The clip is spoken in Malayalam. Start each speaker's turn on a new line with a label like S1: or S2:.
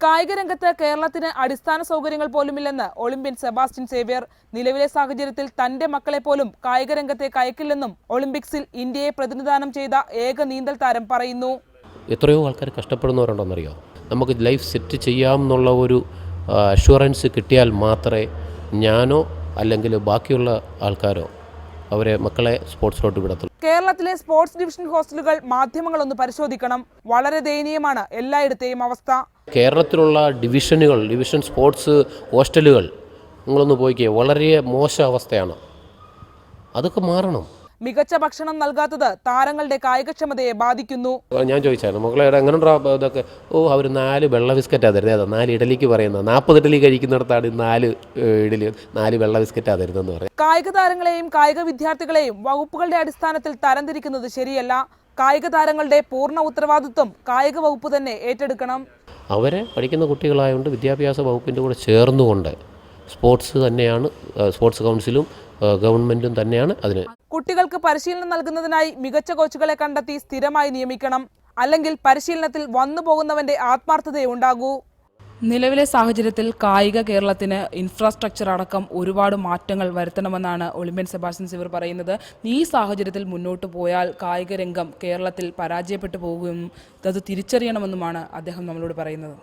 S1: കായിക രംഗത്ത് കേരളത്തിന് അടിസ്ഥാന സൗകര്യങ്ങൾ പോലുമില്ലെന്ന് ഒളിമ്പ്യൻ സെബാസ്റ്റ്യൻ സേവ്യർ. നിലവിലെ സാഹചര്യത്തിൽ തന്റെ മക്കളെ പോലും കായിക രംഗത്തേക്ക് അയക്കില്ലെന്നും ഒളിമ്പിക്സിൽ ഇന്ത്യയെ പ്രതിനിധാനം ചെയ്ത ഏക നീന്തൽ താരം പറയുന്നു.
S2: എത്രയോ ആൾക്കാർ കഷ്ടപ്പെടുന്നവരുണ്ടെന്നറിയോ? നമുക്ക് ലൈഫ് സെറ്റ് ചെയ്യാമെന്നുള്ള ഒരു അഷ്വറൻസ് കിട്ടിയാൽ മാത്രമേ ഞാനോ അല്ലെങ്കിൽ ബാക്കിയുള്ള ആൾക്കാരോ അവരെ മക്കളെ സ്പോർട്സിലോട്ട് വിടത്തുള്ളൂ.
S1: കേരളത്തിലെ സ്പോർട്സ് ഡിവിഷൻ ഹോസ്റ്റലുകൾ മാധ്യമങ്ങളൊന്ന് പരിശോധിക്കണം. വളരെ ദയനീയമാണ് എല്ലായിടത്തെയും അവസ്ഥ.
S2: കേരളത്തിലുള്ള ഡിവിഷൻ സ്പോർട്സ് ഹോസ്റ്റലുകൾ നിങ്ങളൊന്ന് പോയിക്കേ, വളരെ മോശം അവസ്ഥയാണ്. അതൊക്കെ മാറണം.
S1: മികച്ച ഭക്ഷണം നൽകാത്തത് താരങ്ങളുടെ കായികക്ഷമതയെ ബാധിക്കുന്നു.
S2: ഞാൻ ചോദിച്ചായിരുന്നു മക്കളെ എങ്ങനെ ഇതൊക്കെ? അവർ 4 വെള്ള ബിസ്ക്കറ്റാണ് തരുന്നത്. അതാ 4 ഇഡലിക്ക് പറയുന്നത്. 40 ഇഡലി കഴിക്കുന്നിടത്താണ് 4 ഇഡലി 4 വെള്ള ബിസ്ക്കറ്റാണ് തരുന്നതെന്ന് പറയും.
S1: കായിക താരങ്ങളെയും കായിക വിദ്യാർത്ഥികളെയും വകുപ്പുകളുടെ അടിസ്ഥാനത്തിൽ തരംതിരിക്കുന്നത് ശരിയല്ല. കായിക താരങ്ങളുടെ പൂർണ്ണ ഉത്തരവാദിത്വം കായിക വകുപ്പ് തന്നെ ഏറ്റെടുക്കണം.
S2: അവരെ പഠിക്കുന്ന കുട്ടികളായതുകൊണ്ട് വിദ്യാഭ്യാസ വകുപ്പിൻ്റെ കൂടെ ചേർന്നുകൊണ്ട് സ്പോർട്സ് കൗൺസിലും ഗവൺമെൻറ്റും തന്നെയാണ് അതിന്.
S1: കുട്ടികൾക്ക് പരിശീലനം നൽകുന്നതിനായി മികച്ച കോച്ചുകളെ കണ്ടെത്തി സ്ഥിരമായി നിയമിക്കണം. അല്ലെങ്കിൽ പരിശീലനത്തിൽ വന്നു പോകുന്നവന്റെ ആത്മാർത്ഥതയെ ഉണ്ടാകൂ. നിലവിലെ സാഹചര്യത്തിൽ കായിക കേരളത്തിന് ഇൻഫ്രാസ്ട്രക്ചർ അടക്കം ഒരുപാട് മാറ്റങ്ങൾ വരുത്തണമെന്നാണ് ഒളിമ്പ്യൻ സെബാസ്റ്റ്യൻ സേവ്യർ പറയുന്നത്. ഈ സാഹചര്യത്തിൽ മുന്നോട്ട് പോയാൽ കായിക രംഗം കേരളത്തിൽ പരാജയപ്പെട്ടു പോകുമെന്നും അത് തിരിച്ചറിയണമെന്നുമാണ് അദ്ദേഹം നമ്മളോട് പറയുന്നത്.